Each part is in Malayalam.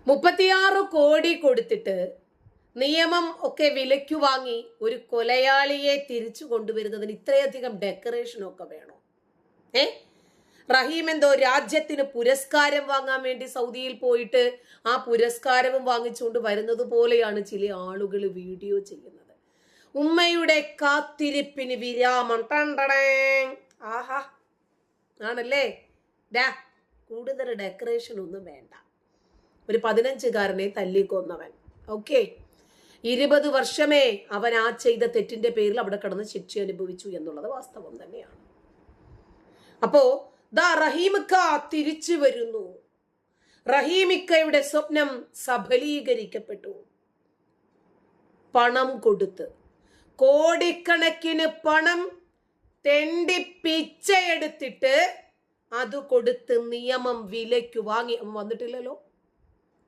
36 കോടി കൊടുത്തിട്ട് നിയമം ഒക്കെ വിലയ്ക്കു വാങ്ങി ഒരു കൊലയാളിയെ തിരിച്ചു കൊണ്ടുവരുന്നതിന് ഇത്രയധികം ഡെക്കറേഷനൊക്കെ വേണോ? റഹീം എന്തോ രാജ്യത്തിന് പുരസ്കാരം വാങ്ങാൻ വേണ്ടി സൗദിയിൽ പോയിട്ട് ആ പുരസ്കാരവും വാങ്ങിച്ചുകൊണ്ട് വരുന്നത് പോലെയാണ് ചില ആളുകൾ വീഡിയോ ചെയ്യുന്നത്. ഉമ്മയുടെ കാത്തിരിപ്പിന് വിരാമം. ആഹാ ആണല്ലേ. കൂടുതൽ ഡെക്കറേഷൻ ഒന്നും വേണ്ട. ഒരു 15കാരനെ തല്ലിക്കൊന്നവൻ, ഓക്കെ, 20 വർഷമേ അവൻ ആ ചെയ്ത തെറ്റിന്റെ പേരിൽ അവിടെ കിടന്ന് ശിക്ഷ അനുഭവിച്ചു എന്നുള്ളത് വാസ്തവം തന്നെയാണ്. അപ്പോ റഹീമിക്ക തിരിച്ചു വരുന്നു. റഹീമിക്കയുടെ സ്വപ്നം സഫലീകരിക്കപ്പെട്ടു. പണം കൊടുത്ത് കോടിക്കണക്കിന് പണം തെണ്ടി പിച്ചയെടുത്തിട്ട് അത് കൊടുത്ത് നിയമം വിലയ്ക്ക് വാങ്ങി.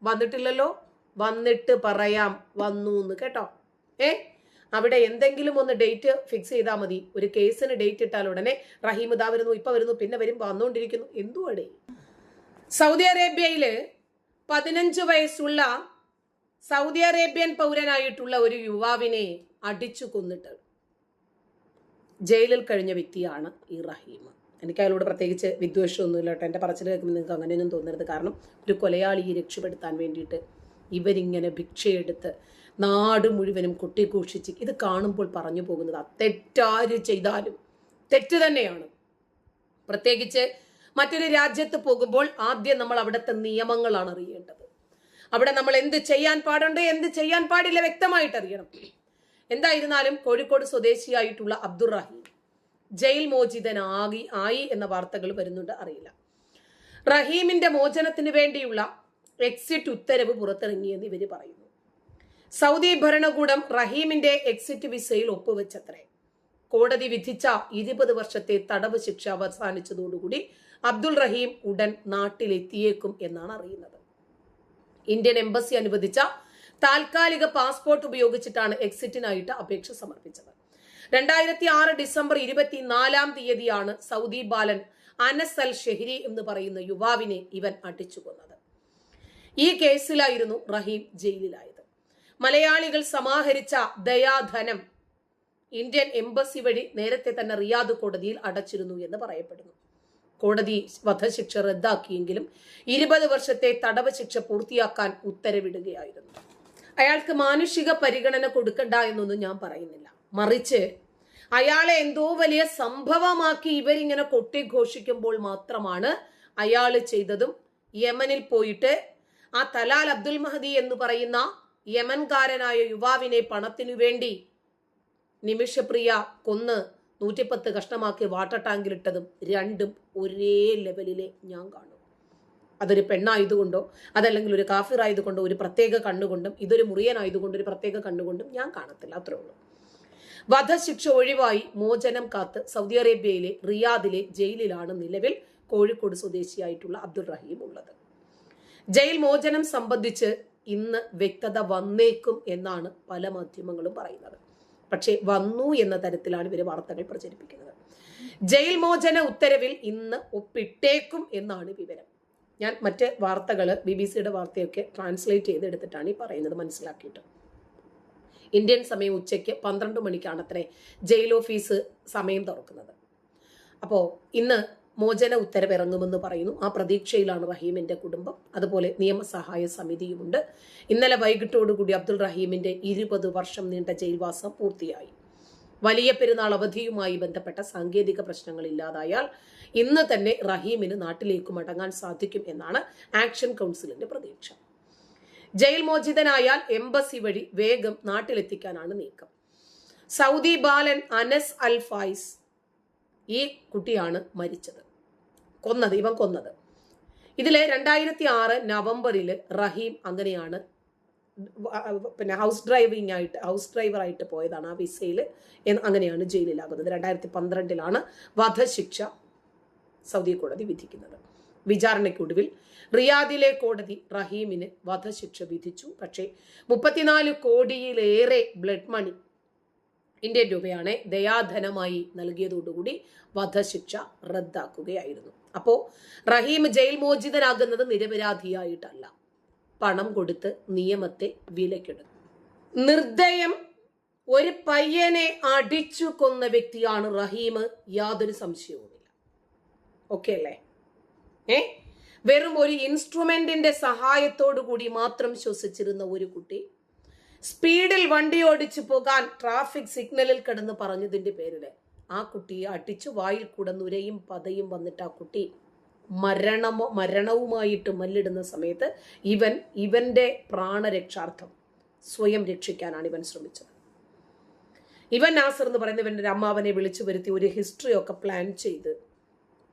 വന്നിട്ടില്ലല്ലോ, വന്നിട്ട് പറയാം വന്നു എന്ന്, കേട്ടോ. അവിടെ എന്തെങ്കിലും ഒന്ന് ഡേറ്റ് ഫിക്സ് ചെയ്താൽ മതി. ഒരു കേസിന് ഡേറ്റ് ഇട്ടാൽ ഉടനെ റഹീം ഇതാ വരുന്നു, ഇപ്പൊ വരുന്നു, പിന്നെ വരും, വന്നുകൊണ്ടിരിക്കുന്നു. എന്തുവാടേ? സൗദി അറേബ്യയില് 15 വയസ്സുള്ള സൗദി അറേബ്യൻ പൗരനായിട്ടുള്ള ഒരു യുവാവിനെ അടിച്ചു കൊന്നിട്ട് ജയിലിൽ കഴിഞ്ഞ വ്യക്തിയാണ് ഈ റഹീം. എനിക്ക് അയാളോട് പ്രത്യേകിച്ച് വിദ്വേഷമൊന്നുമില്ല കേട്ടോ. എൻ്റെ പറച്ചിൽ കേൾക്കുമ്പോൾ നിങ്ങൾക്ക് അങ്ങനെയൊന്നും തോന്നരുത്. കാരണം ഒരു കൊലയാളിയെ രക്ഷപ്പെടുത്താൻ വേണ്ടിയിട്ട് ഇവരിങ്ങനെ ഭിക്ഷയെടുത്ത് നാട് മുഴുവനും കൊട്ടിഘോഷിച്ച് ഇത് കാണുമ്പോൾ പറഞ്ഞു പോകുന്നത് തെറ്റാര് ചെയ്താലും തെറ്റ് തന്നെയാണ്. പ്രത്യേകിച്ച് മറ്റൊരു രാജ്യത്ത് പോകുമ്പോൾ ആദ്യം നമ്മൾ അവിടുത്തെ നിയമങ്ങളാണ് അറിയേണ്ടത്. അവിടെ നമ്മൾ എന്ത് ചെയ്യാൻ പാടുണ്ട്, എന്ത് ചെയ്യാൻ പാടില്ല വ്യക്തമായിട്ട് അറിയണം. എന്തായിരുന്നാലും കോഴിക്കോട് സ്വദേശിയായിട്ടുള്ള അബ്ദുൾ റഹീം ജയിൽ മോചിതനായി എന്ന വാർത്തകൾ വരുന്നുണ്ട്, അറിയില്ല. റഹീമിന്റെ മോചനത്തിന് വേണ്ടിയുള്ള എക്സിറ്റ് ഉത്തരവ് പുറത്തിറങ്ങിയെന്ന് ഇവര് പറയുന്നു. സൗദി ഭരണകൂടം റഹീമിന്റെ എക്സിറ്റ് വിസയിൽ ഒപ്പുവെച്ചത്രേ. കോടതി വിധിച്ച 20 വർഷത്തെ തടവ് ശിക്ഷ അവസാനിച്ചതോടുകൂടി അബ്ദുൾ റഹീം ഉടൻ നാട്ടിലെത്തിയേക്കും എന്നാണ് അറിയുന്നത്. ഇന്ത്യൻ എംബസി അനുവദിച്ച താൽക്കാലിക പാസ്പോർട്ട് ഉപയോഗിച്ചിട്ടാണ് എക്സിറ്റിനായിട്ട് അപേക്ഷ സമർപ്പിച്ചത്. 2006 ഡിസംബർ 24 തീയതിയാണ് സൗദി ബാലൻ അനസ് അൽ ഷെഹരി എന്ന് പറയുന്ന യുവാവിനെ ഇവൻ അടിച്ചു കൊന്നത്. ഈ കേസിലായിരുന്നു റഹീം ജയിലിലായത്. മലയാളികൾ സമാഹരിച്ച ദയാധനം ഇന്ത്യൻ എംബസി വഴി നേരത്തെ തന്നെ റിയാദ് കോടതിയിൽ അടച്ചിരുന്നു എന്ന് പറയപ്പെടുന്നു. കോടതി വധശിക്ഷ റദ്ദാക്കിയെങ്കിലും 20 വർഷത്തെ തടവ് ശിക്ഷ പൂർത്തിയാക്കാൻ ഉത്തരവിടുകയായിരുന്നു. അയാൾക്ക് മാനുഷിക പരിഗണന കൊടുക്കണ്ട എന്നൊന്നും ഞാൻ പറയുന്നില്ല. മറിച്ച് അയാളെ എന്തോ വലിയ സംഭവമാക്കി ഇവരിങ്ങനെ കൊട്ടിഘോഷിക്കുമ്പോൾ മാത്രമാണ് അയാൾ ചെയ്തതും യമനിൽ പോയിട്ട് ആ തലാൽ അബ്ദുൽ മഹദി എന്ന് പറയുന്ന യമൻകാരനായ യുവാവിനെ പണത്തിനു വേണ്ടി നിമിഷപ്രിയ കൊന്ന് 110 കഷ്ണമാക്കി വാട്ടർ ടാങ്കിലിട്ടതും രണ്ടും ഒരേ ലെവലിലെ ഞാൻ കാണും. അതൊരു പെണ്ണായതുകൊണ്ടോ അതല്ലെങ്കിൽ ഒരു കാഫിർ ആയതുകൊണ്ടോ ഒരു പ്രത്യേക കണ്ണുകൊണ്ടും ഇതൊരു മുറിയനായതുകൊണ്ട് ഒരു പ്രത്യേക കണ്ണുകൊണ്ടും ഞാൻ കാണത്തില്ല. അത്രേ ഉള്ളൂ. വധശിക്ഷ ഒഴിവായി മോചനം കാത്ത് സൗദി അറേബ്യയിലെ റിയാദിലെ ജയിലിലാണ് നിലവിൽ കോഴിക്കോട് സ്വദേശിയായിട്ടുള്ള അബ്ദുൾ റഹീം ഉള്ളത്. ജയിൽ മോചനം സംബന്ധിച്ച് ഇന്ന് വ്യക്തത വന്നേക്കും എന്നാണ് പല മാധ്യമങ്ങളും പറയുന്നത്. പക്ഷേ വന്നു എന്ന തരത്തിലാണ് ഇവർ വാർത്തകൾ പ്രചരിപ്പിക്കുന്നത്. ജയിൽ മോചന ഉത്തരവിൽ ഇന്ന് ഒപ്പിട്ടേക്കും എന്നാണ് വിവരം. ഞാൻ മറ്റ് വാർത്തകൾ BBC-യുടെ വാർത്തയൊക്കെ ട്രാൻസ്ലേറ്റ് ചെയ്തെടുത്തിട്ടാണ് ഈ പറയുന്നത് മനസ്സിലാക്കിയിട്ട്. ഇന്ത്യൻ സമയം ഉച്ചയ്ക്ക് 12 മണിക്കാണ് അത്രേ ജയിൽ ഓഫീസ് സമയം തുറക്കുന്നത്. അപ്പോൾ ഇന്ന് മോചന ഉത്തരവ് ഇറങ്ങുമെന്ന് പറയുന്നു. ആ പ്രതീക്ഷയിലാണ് റഹീമിന്റെ കുടുംബം. അതുപോലെ നിയമസഹായ സമിതിയുമുണ്ട്. ഇന്നലെ വൈകിട്ടോടുകൂടി അബ്ദുൾ റഹീമിന്റെ 20 വർഷം നീണ്ട ജയിൽവാസം പൂർത്തിയായി. വലിയ പെരുന്നാൾ അവധിയുമായി ബന്ധപ്പെട്ട സാങ്കേതിക പ്രശ്നങ്ങൾ ഇല്ലാതായാൽ ഇന്ന് തന്നെ റഹീമിന് നാട്ടിലേക്ക് മടങ്ങാൻ സാധിക്കും എന്നാണ് ആക്ഷൻ കൗൺസിലിന്റെ പ്രതീക്ഷ. ജയിൽ മോചിതനായാൽ എംബസി വഴി വേഗം നാട്ടിലെത്തിക്കാനാണ് നീക്കം. സൗദി ബാലൻ അനസ് അൽ ഫായിസ്, ഈ കുട്ടിയാണ് മരിച്ചത്, ഇവൻ കൊന്നത്. ഇതിലെ 2006 നവംബറിൽ റഹീം അങ്ങനെയാണ് ഹൗസ് ഡ്രൈവറായിട്ട് പോയതാണ്. ആ വിസയിൽ അങ്ങനെയാണ് ജയിലിലാകുന്നത്. 2012 വധശിക്ഷ സൗദി കോടതി വിധിക്കുന്നത്. വിചാരണയ്ക്കൊടുവിൽ റിയാദിലെ കോടതി റഹീമിന് വധശിക്ഷ വിധിച്ചു. പക്ഷേ 34 കോടിയിലേറെ ബ്ലഡ് മണി ഇന്ത്യൻ രൂപയാണ് ദയാധനമായി നൽകിയതോടുകൂടി വധശിക്ഷ റദ്ദാക്കുകയായിരുന്നു. അപ്പോ റഹീം ജയിൽ മോചിതനാകുന്നത് നിരപരാധിയായിട്ടല്ല. പണം കൊടുത്ത് നിയമത്തെ വിലക്കെടുക്കും. നിർദ്ദയം ഒരു പയ്യനെ അടിച്ചു കൊന്ന വ്യക്തിയാണ് റഹീം, യാതൊരു സംശയവുമില്ല. ഓക്കെ അല്ലേ? വെറും ഒരു ഇൻസ്ട്രുമെന്റിന്റെ സഹായത്തോടു കൂടി മാത്രം ശ്വസിച്ചിരുന്ന ഒരു കുട്ടി സ്പീഡിൽ വണ്ടി ഓടിച്ചു പോകാൻ ട്രാഫിക് സിഗ്നലിൽ കിടന്ന് പറഞ്ഞതിന്റെ പേരില് ആ കുട്ടിയെ അടിച്ചു വായിൽ കൂടെ നുരയും പതയും വന്നിട്ട് ആ കുട്ടി മരണവുമായിട്ട് മല്ലിടുന്ന സമയത്ത് ഇവന്റെ പ്രാണരക്ഷാർത്ഥം സ്വയം രക്ഷിക്കാനാണ് ഇവൻ ശ്രമിച്ചത്. ഇവൻ നാസർ എന്ന് പറയുന്ന ഇവന്റെ അമ്മാവനെ വിളിച്ചു വരുത്തി ഒരു ഹിസ്റ്ററി ഒക്കെ പ്ലാൻ ചെയ്ത്,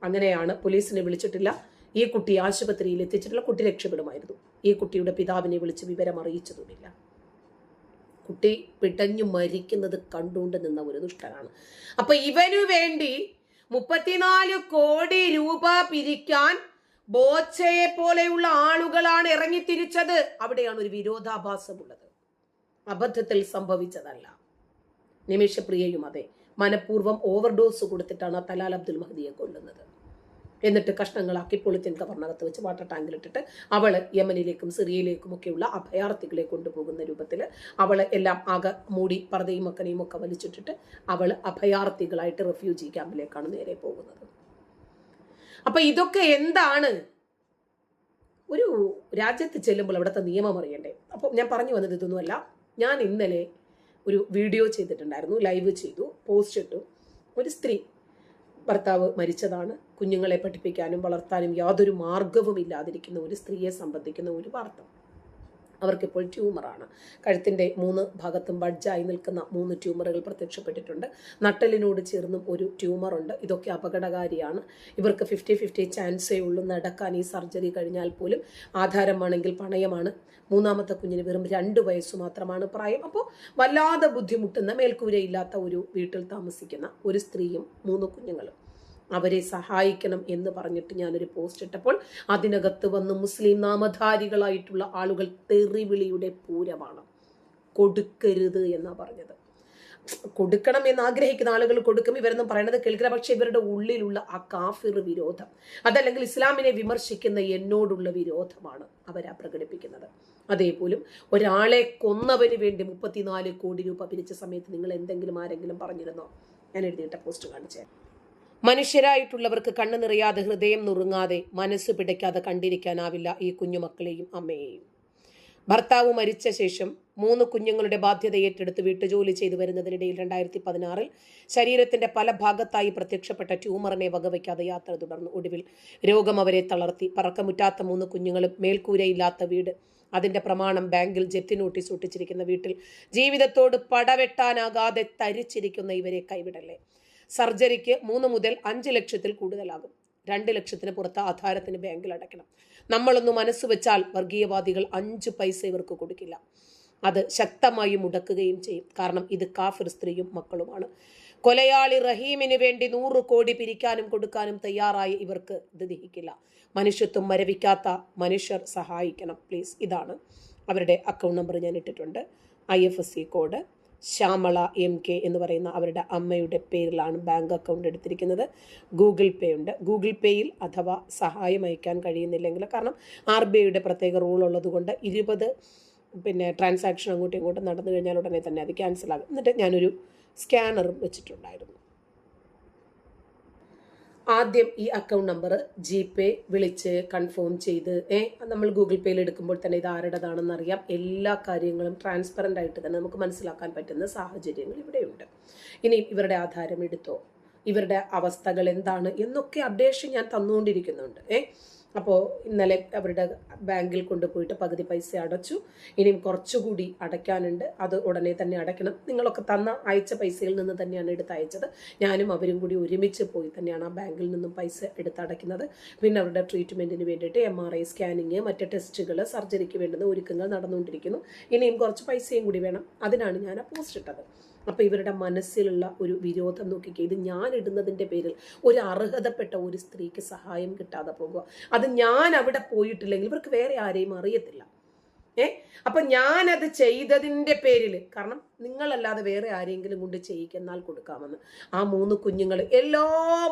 അങ്ങനെയാണ് പോലീസിനെ വിളിച്ചിട്ടില്ല, ഈ കുട്ടി ആശുപത്രിയിൽ എത്തിച്ചിട്ടുള്ള, കുട്ടി രക്ഷപ്പെടുമായിരുന്നു. ഈ കുട്ടിയുടെ പിതാവിനെ വിളിച്ച് വിവരം അറിയിച്ചതുമില്ല. കുട്ടി പിടഞ്ഞു മരിക്കുന്നത് കണ്ടുകൊണ്ട് നിന്ന ഒരു ദുഷ്ടനാണ്. അപ്പൊ ഇവനു വേണ്ടി 34 കോടി രൂപ പിരിക്കാൻ ബോച്ചയെ പോലെയുള്ള ആളുകളാണ് ഇറങ്ങിത്തിരിച്ചത്. അവിടെയാണ് ഒരു വിരോധാഭാസമുള്ളത്. അബദ്ധത്തിൽ സംഭവിച്ചതല്ല. നിമിഷപ്രിയയും അതെ, മനഃപൂർവ്വം ഓവർഡോസ് കൊടുത്തിട്ടാണ് തലാൽ അബ്ദുൽ മഹദിയെ കൊല്ലുന്നത്. എന്നിട്ട് കഷ്ണങ്ങളാക്കി പൊളിത്തീൻ കവറിനകത്ത് വെച്ച് വാട്ടർ ടാങ്കിലിട്ടിട്ട് അവള് യമനിലേക്കും സിറിയയിലേക്കും ഒക്കെയുള്ള അഭയാർത്ഥികളെ കൊണ്ടുപോകുന്ന രൂപത്തിൽ അവള് എല്ലാം ആകെ മൂടി പർദ്ദയും മക്കനെയും ഒക്കെ വലിച്ചിട്ടിട്ട് അവള് അഭയാർത്ഥികളായിട്ട് റെഫ്യൂജി ക്യാമ്പിലേക്കാണ് നേരെ പോകുന്നത്. അപ്പൊ ഇതൊക്കെ എന്താണ്? ഒരു രാജ്യത്ത് ചെല്ലുമ്പോൾ അവിടുത്തെ നിയമം അറിയണ്ടേ? അപ്പോൾ ഞാൻ പറഞ്ഞു വന്നത് ഇതൊന്നുമല്ല. ഞാൻ ഇന്നലെ ഒരു വീഡിയോ ചെയ്തിട്ടുണ്ടായിരുന്നു, ലൈവ് ചെയ്തു, പോസ്റ്റ് ഇട്ടു. ഒരു സ്ത്രീ, ഭർത്താവ് മരിച്ചതാണ്, കുഞ്ഞുങ്ങളെ പഠിപ്പിക്കാനും വളർത്താനും യാതൊരു മാർഗവും ഇല്ലാതിരിക്കുന്ന ഒരു സ്ത്രീയെ സംബന്ധിക്കുന്ന ഒരു വാർത്ത. അവർക്കിപ്പോൾ ട്യൂമറാണ്. കഴുത്തിൻ്റെ 3 ഭാഗത്തും ബഡ്ജായി നിൽക്കുന്ന 3 ട്യൂമറുകൾ പ്രത്യക്ഷപ്പെട്ടിട്ടുണ്ട്. നട്ടലിനോട് ചേർന്നും ഒരു ട്യൂമറുണ്ട്. ഇതൊക്കെ അപകടകാരിയാണ്. ഇവർക്ക് 50-50 ചാൻസേ ഉള്ളൂ നടക്കാൻ. ഈ സർജറി കഴിഞ്ഞാൽ പോലും ആധാരമാണെങ്കിൽ പണയമാണ്. 3ാമത്തെ കുഞ്ഞിന് വെറും 2 വയസ്സ് മാത്രമാണ് പ്രായം. അപ്പോൾ വല്ലാതെ ബുദ്ധിമുട്ടുന്ന, മേൽക്കൂരയില്ലാത്ത ഒരു വീട്ടിൽ താമസിക്കുന്ന ഒരു സ്ത്രീയും 3 കുഞ്ഞുങ്ങളും. അവരെ സഹായിക്കണം എന്ന് പറഞ്ഞിട്ട് ഞാനൊരു പോസ്റ്റ് ഇട്ടപ്പോൾ അതിനകത്ത് വന്ന് മുസ്ലിം നാമധാരികളായിട്ടുള്ള ആളുകൾ തെറിവിളിയുടെ പൂരമാണ്. കൊടുക്കരുത് എന്നാ പറഞ്ഞത്. കൊടുക്കണം എന്ന് ആഗ്രഹിക്കുന്ന ആളുകൾ കൊടുക്കും, ഇവരെന്നും പറയുന്നത് കേൾക്കില്ല. പക്ഷെ ഇവരുടെ ഉള്ളിലുള്ള ആ കാഫിർ വിരോധം, അതല്ലെങ്കിൽ ഇസ്ലാമിനെ വിമർശിക്കുന്ന എന്നോടുള്ള വിരോധമാണ് അവരാ പ്രകടിപ്പിക്കുന്നത്. അതേപോലും ഒരാളെ കൊന്നവന് വേണ്ടി 34 കോടി രൂപ പിരിച്ച സമയത്ത് നിങ്ങൾ എന്തെങ്കിലും ആരെങ്കിലും പറഞ്ഞിരുന്നോ? ഞാൻ എഴുതിയിട്ട പോസ്റ്റ് കാണിച്ചേ. മനുഷ്യരായിട്ടുള്ളവർക്ക് കണ്ണു നിറയാതെ, ഹൃദയം നുറുങ്ങാതെ, മനസ്സ് പിടയ്ക്കാതെ കണ്ടിരിക്കാനാവില്ല ഈ കുഞ്ഞുമക്കളെയും അമ്മയെയും. ഭർത്താവ് മരിച്ച ശേഷം 3 കുഞ്ഞുങ്ങളുടെ ബാധ്യത ഏറ്റെടുത്ത് വീട്ടുജോലി ചെയ്തു വരുന്നതിനിടയിൽ 2016 ശരീരത്തിന്റെ പല ഭാഗത്തായി പ്രത്യക്ഷപ്പെട്ട ട്യൂമറിനെ വകവയ്ക്കാതെ യാത്ര തുടർന്നു. ഒടുവിൽ രോഗം അവരെ തളർത്തി. പറക്കമുറ്റാത്ത 3 കുഞ്ഞുങ്ങളും, മേൽക്കൂരയില്ലാത്ത വീട്, അതിന്റെ പ്രമാണം ബാങ്കിൽ ജപ്തി നോട്ടീസ് ഒട്ടിച്ചിരിക്കുന്ന വീട്ടിൽ ജീവിതത്തോട് പടവെട്ടാനാകാതെ തരിച്ചിരിക്കുന്ന ഇവരെ കൈവിടല്ലേ. സർജറിക്ക് 3 മുതൽ 5 ലക്ഷത്തിൽ കൂടുതലാകും. 2 ലക്ഷത്തിന് പുറത്ത് ആധാരത്തിന് ബാങ്കിൽ അടയ്ക്കണം. നമ്മളൊന്ന് മനസ്സ് വെച്ചാൽ വർഗീയവാദികൾ 5 പൈസ ഇവർക്ക് കൊടുക്കില്ല. അത് ശക്തമായി മുടക്കുകയും ചെയ്യും. കാരണം ഇത് കാഫിർ സ്ത്രീയും മക്കളുമാണ്. കൊലയാളി റഹീമിന് വേണ്ടി 100 കോടി പിരിക്കാനും കൊടുക്കാനും തയ്യാറായ ഇവർക്ക് ഇത് ദഹിക്കില്ല. മനുഷ്യത്വം മരവിക്കാത്ത മനുഷ്യർ സഹായിക്കണം പ്ലീസ്. ഇതാണ് അവരുടെ അക്കൗണ്ട് നമ്പർ ഞാൻ ഇട്ടിട്ടുണ്ട്. IFSC കോഡ് ശ്യാമള MK എന്ന് പറയുന്ന അവരുടെ അമ്മയുടെ പേരിലാണ് ബാങ്ക് അക്കൗണ്ട് എടുത്തിരിക്കുന്നത്. ഗൂഗിൾ പേ ഉണ്ട്. ഗൂഗിൾ പേയിൽ അഥവാ സഹായം അയക്കാൻ കഴിയുന്നില്ലെങ്കിൽ, കാരണം RBIയുടെ പ്രത്യേക റൂൾ ഉള്ളത് കൊണ്ട് 20 ട്രാൻസാക്ഷൻ അങ്ങോട്ടും ഇങ്ങോട്ടും നടന്നു കഴിഞ്ഞാൽ ഉടനെ തന്നെ അത് ക്യാൻസൽ ആകും. എന്നിട്ട് ഞാനൊരു സ്കാനറും വെച്ചിട്ടുണ്ടായിരുന്നു. ആദ്യം ഈ അക്കൗണ്ട് നമ്പർ GPay വിളിച്ച് കൺഫേം ചെയ്ത് നമ്മൾ ഗൂഗിൾ പേയിൽ എടുക്കുമ്പോൾ തന്നെ ഇത് ആരുടേതാണെന്ന് അറിയാം. എല്ലാ കാര്യങ്ങളും ട്രാൻസ്പെറൻ്റ് ആയിട്ട് തന്നെ നമുക്ക് മനസ്സിലാക്കാൻ പറ്റുന്ന സാഹചര്യങ്ങൾ ഇവിടെയുണ്ട്. ഇനി ഇവരുടെ ആധാരം എടുത്തോ, ഇവരുടെ അവസ്ഥകൾ എന്താണ് എന്നൊക്കെ അപ്ഡേഷൻ ഞാൻ തന്നുകൊണ്ടിരിക്കുന്നുണ്ട്. അപ്പോൾ ഇന്നലെ അവരുടെ ബാങ്കിൽ കൊണ്ടുപോയിട്ട് പകുതി പൈസ അടച്ചു. ഇനിയും കുറച്ചുകൂടി അടയ്ക്കാനുണ്ട്. അത് ഉടനെ തന്നെ അടയ്ക്കണം. നിങ്ങളൊക്കെ അയച്ച പൈസയിൽ നിന്ന് തന്നെയാണ് എടുത്തയച്ചത്. ഞാനും അവരും കൂടി ഒരുമിച്ച് പോയി തന്നെയാണ് ആ ബാങ്കിൽ നിന്നും പൈസ എടുത്തടയ്ക്കുന്നത്. പിന്നെ അവരുടെ ട്രീറ്റ്മെൻറ്റിന് വേണ്ടിയിട്ട് MRI സ്കാനിങ്, മറ്റ് ടെസ്റ്റുകൾ, സർജറിക്ക് വേണ്ടുന്ന ഒരുക്കങ്ങൾ നടന്നുകൊണ്ടിരിക്കുന്നു. ഇനിയും കുറച്ച് പൈസയും കൂടി വേണം. അതിനാണ് ഞാൻ ആ പോസ്റ്റ് ഇട്ടത്. അപ്പോൾ ഇവരുടെ മനസ്സിലുള്ള ഒരു വിരോധം നോക്കിക്കുക. ഇത് ഞാൻ ഇടുന്നതിൻ്റെ പേരിൽ ഒരു അർഹതപ്പെട്ട ഒരു സ്ത്രീക്ക് സഹായം കിട്ടാതെ പോകുക. അത് ഞാൻ അവിടെ പോയിട്ടില്ലെങ്കിൽ ഇവർക്ക് വേറെ ആരെയും അറിയത്തില്ല. അപ്പൊ ഞാനത് ചെയ്തതിൻ്റെ പേരിൽ, കാരണം നിങ്ങളല്ലാതെ വേറെ ആരെങ്കിലും കൊണ്ട് ചെയ്യിക്കുന്നാൽ കൊടുക്കാമെന്ന്. ആ 3 കുഞ്ഞുങ്ങൾ, എല്ലാ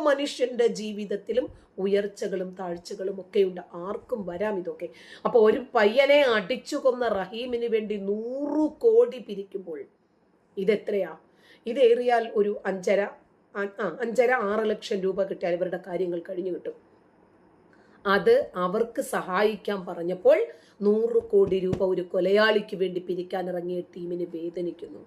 മനുഷ്യന്റെ ജീവിതത്തിലും ഉയർച്ചകളും താഴ്ചകളും ഒക്കെ ഉണ്ട്, ആർക്കും വരാം ഇതൊക്കെ. അപ്പൊ ഒരു പയ്യനെ അടിച്ചു കൊന്ന റഹീമിന് വേണ്ടി 100 കോടി പിരിക്കുമ്പോൾ ഇതെത്രയാ? ഇതേറിയാൽ ഒരു 5.5-6 ലക്ഷം രൂപ കിട്ടിയാൽ ഇവരുടെ കാര്യങ്ങൾ കഴിഞ്ഞു കിട്ടും. അത് അവർക്ക് സഹായിക്കാൻ പറഞ്ഞപ്പോൾ 100 കോടി രൂപ ഒരു കൊലയാളിക്ക് വേണ്ടി പിരിക്കാൻ ഇറങ്ങിയ ടീമിന് വേദനിക്കുന്നു.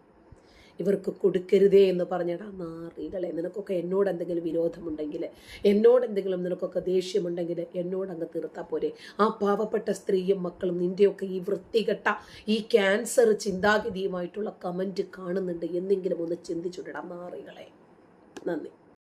ഇവർക്ക് കൊടുക്കരുതേ എന്ന് പറഞ്ഞടാ നാറികളെ, നിനക്കൊക്കെ എന്നോട് എന്തെങ്കിലും വിരോധമുണ്ടെങ്കിൽ, എന്നോട് എന്തെങ്കിലും നിനക്കൊക്കെ ദേഷ്യമുണ്ടെങ്കിൽ എന്നോട് അങ്ങ് തീർത്താൽ പോരെ. ആ പാവപ്പെട്ട സ്ത്രീയും മക്കളും നിന്റെയൊക്കെ ഈ വൃത്തികെട്ട ഈ ക്യാൻസർ ചിന്താഗതിയുമായിട്ടുള്ള കമന്റ് കാണുന്നുണ്ട്, എന്നെങ്കിലും ഒന്ന് ചിന്തിച്ചുവിടടാ നാറികളെ. നന്ദി.